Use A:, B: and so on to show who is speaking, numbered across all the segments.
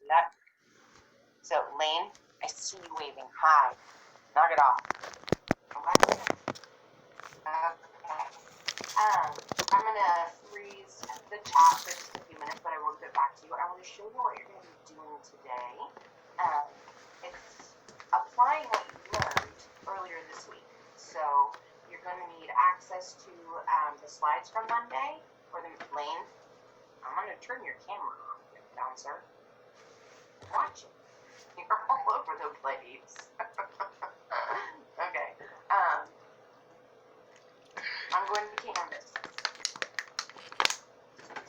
A: That. So, Lane, I see you waving. Hi. Knock it off. Okay. I'm gonna freeze the chat for just a few minutes, but I will get back to you. I want to show you what you're going to be doing today. It's applying what you learned earlier this week. So you're going to need access to the slides from Monday for the Lane. I'm going to turn your camera off, bouncer. Watch it. You're all over the place. Okay. I'm going to Canvas.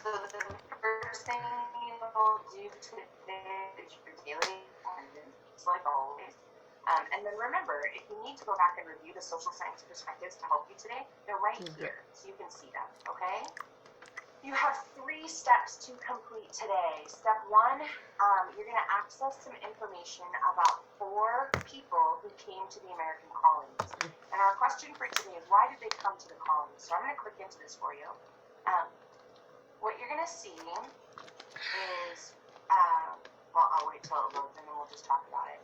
A: So the first thing you'll do today is your daily attendance, like always. And then remember, if you need to go back and review the social science perspectives to help you today, they're right here, so you can see them, okay? You have 3 steps to complete today. Step 1, you're going to access some information about 4 people who came to the American colonies. And our question for today is, why did they come to the colonies? So I'm going to click into this for you. What you're going to see is, well, I'll wait till it loads and then we'll just talk about it.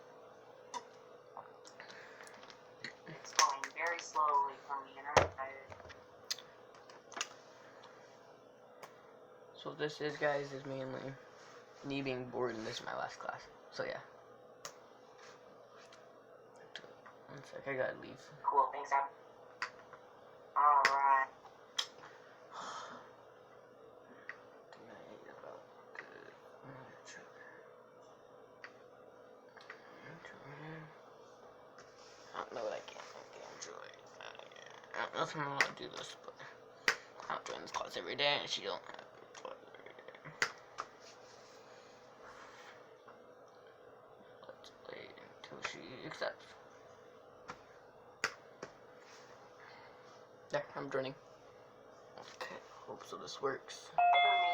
A: It's going very slowly for me, and I'm excited.
B: So this is, guys, is mainly me being bored, and this is my last class. So yeah. One sec, I gotta leave.
A: Cool, thanks, Ab. Alright.
B: No, I can't enjoy. I don't know if I'm allowed to do this, but I don't join this class every day, and she don't have it every day. Let's wait until she accepts. There, I'm joining. Okay, hope so this works.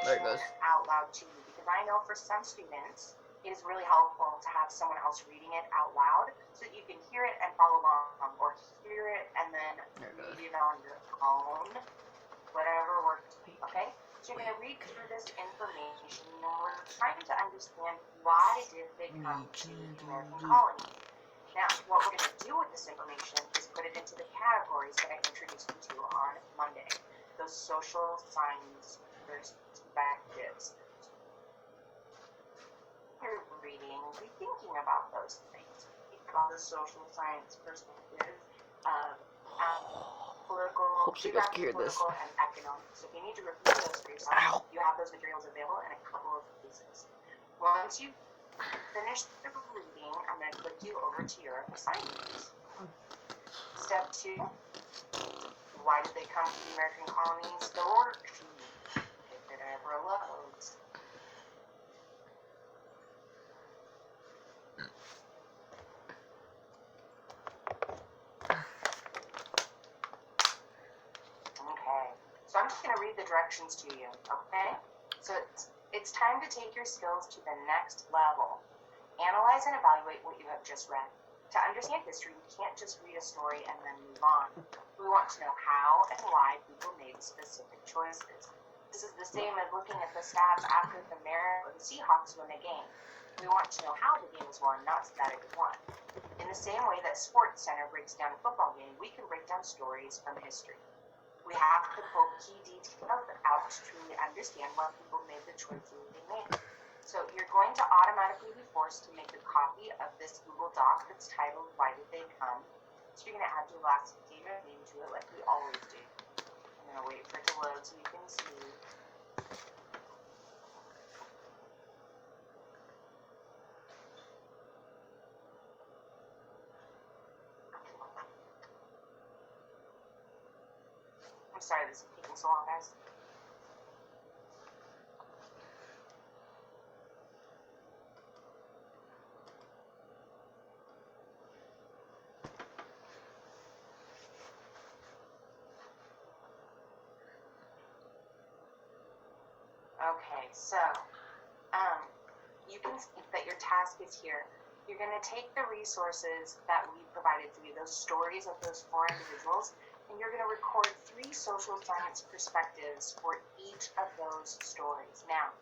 B: There it goes.
A: Out loud to you, because I know for some students it is really helpful to have someone else reading it out loud so that you can hear it and follow along, or hear it and then read it on your own, whatever works. Okay? So you're going to read through this information, and we're trying to understand why did they come to the American colony. Now, what we're going to do with this information is put it into the categories that I introduced you to on Monday. Those social science perspectives. You're reading, be thinking about those things. Think about the social science perspective of political,
B: hope you guys can hear this.
A: And economic. So if you need to review those for yourself, you have those materials available in a couple of places. Once you finish the reading, I'm going to click you over to your assignments. Step 2, why did they come to the American colonies? The worksheet, if it ever loads. Okay, so I'm just going to read the directions to you, okay? So it's time to take your skills to the next level. Analyze and evaluate what you have just read. To understand history, we can't just read a story and then move on. We want to know how and why people made specific choices. This is the same as looking at the stats after the Mariners or the Seahawks win a game. We want to know how the game was won, not that it was won. In the same way that Sports Center breaks down a football game, we can break down stories from history. We have to pull key details out to truly understand why people made the choices they made. So you're going to automatically be forced to make a copy of this Google Doc that's titled, Why Did They Come? So you're going to add your last name to it like we always do. I'm going to wait for it to load so you can see. I'm sorry this is taking so long, guys. Okay, so you can see that your task is here. You're going to take the resources that we provided for you, those stories of those 4 individuals, and you're going to record 3 social science perspectives for each of those stories. Now,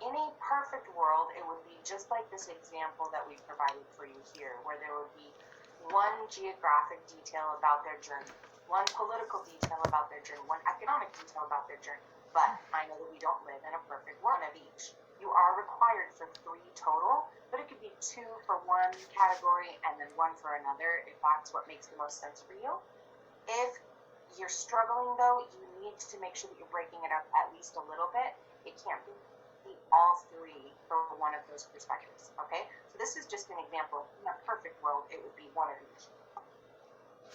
A: In a perfect world, it would be just like this example that we provided for you here, where there would be one geographic detail about their journey, one political detail about their journey, one economic detail about their journey. But I know that we don't live in a perfect one of each. You are required for 3 total, but it could be 2 for one category and then 1 for another if that's what makes the most sense for you. If you're struggling though, you need to make sure that you're breaking it up at least a little bit. It can't be all 3 for one of those perspectives, okay? So this is just an example. In a perfect world, it would be 1 of each.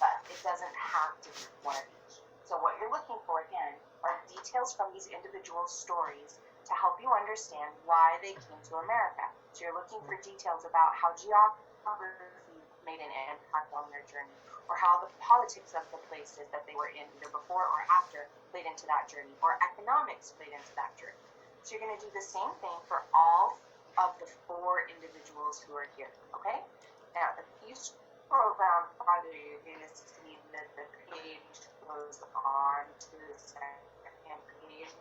A: But it doesn't have to be 1 of each. So what you're looking for, again, are details from these individual stories to help you understand why they came to America. So you're looking for details about how geography made an impact on their journey, or how the politics of the places that they were in, either before or after, played into that journey, or economics played into that journey. So you're going to do the same thing for all of the 4 individuals who are here, okay? Now, if you scroll down farther, you're going to see that the page goes on to the second page.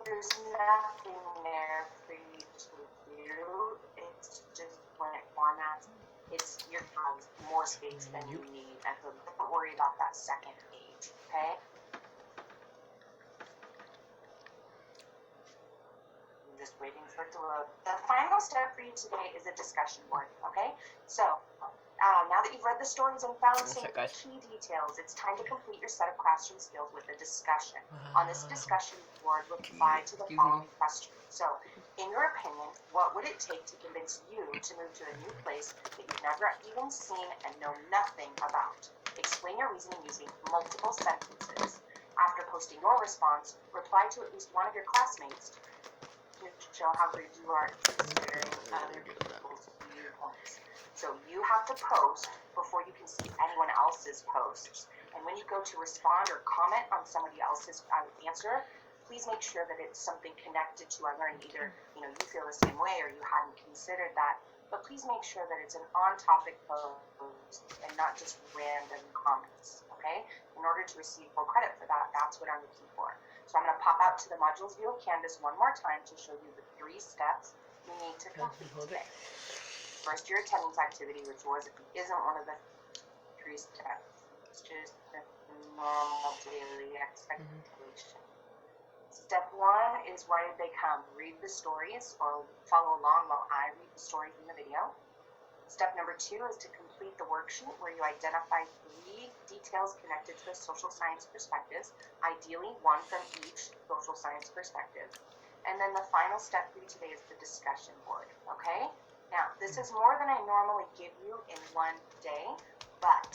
A: There's nothing there for you to do. It's just when it formats, you're having more space than you need, and so don't worry about that second page, okay? Just waiting for it to load. The final step for you today is a discussion board, okay? So, now that you've read the stories and found some key details, it's time to complete your set of classroom skills with a discussion. On this discussion board, reply to the following questions. So, in your opinion, what would it take to convince you to move to a new place that you've never even seen and know nothing about? Explain your reasoning using multiple sentences. After posting your response, reply to at least one of your classmates to show how good you are at considering other people's viewpoints. So you have to post before you can see anyone else's posts. And when you go to respond or comment on somebody else's answer, please make sure that it's something connected to I learned. Either you feel the same way or you hadn't considered that. But please make sure that it's an on-topic post and not just random comments. Okay? In order to receive full credit for that, that's what I'm looking for. So I'm going to pop out to the modules view of Canvas one more time to show you the 3 steps you need to complete today. First, your attendance activity, which isn't one of the 3 steps. It's just the normal daily expectation. Step 1 is why did they come? Read the stories or follow along while I read the stories in the video. Step number 2 is to complete the worksheet where you identify 3 details connected to the social science perspectives, ideally 1 from each social science perspective. And then the final step for you today is the discussion board, okay? Now, this is more than I normally give you in one day, but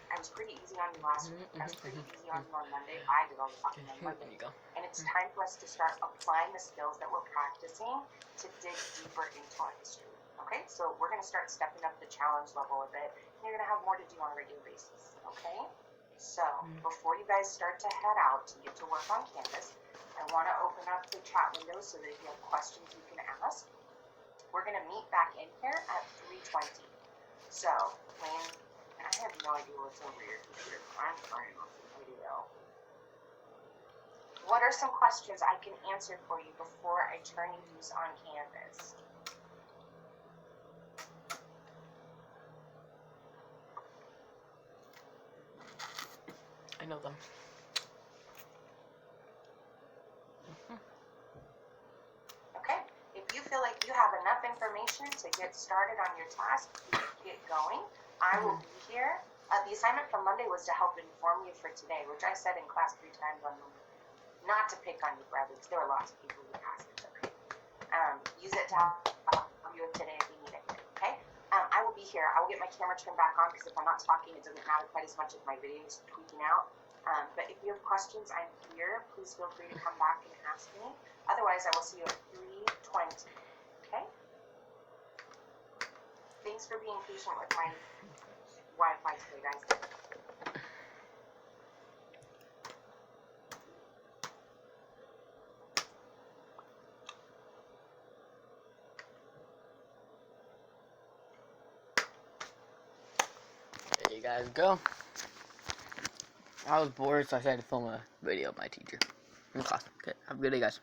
A: I was pretty easy on you last week. I was pretty easy on you on Monday. I did all the talking on Monday. And it's time for us to start applying the skills that we're practicing to dig deeper into our history. Okay, so we're going to start stepping up the challenge level a bit, and you're going to have more to do on a regular basis, okay? So, before you guys start to head out to get to work on Canvas, I want to open up the chat window so that if you have questions you can ask. We're going to meet back in here at 3:20. So, Lane, I have no idea what's over your computer. I'm turning off the video. What are some questions I can answer for you before I turn you loose on Canvas?
B: I know them.
A: Okay, if you feel like you have enough information to get started on your task, get going. I will be here. The assignment from Monday was to help inform you for today, which I said in class 3 times on Monday. Not to pick on you, Bradley, because there were lots of people who asked it, okay? Use it to help you today if you need it, okay? I will be here. I will get my camera turned back on because if I'm not talking, it doesn't matter quite as much if my video is tweaking out. But if you have questions, I'm here. Please feel free to come back and ask me. Otherwise, I will see you at 3:20, okay? Thanks for being patient with my Wi-Fi today, guys.
B: There you guys go. I was bored, so I decided to film a video of my teacher in class. Okay, have a good day, guys.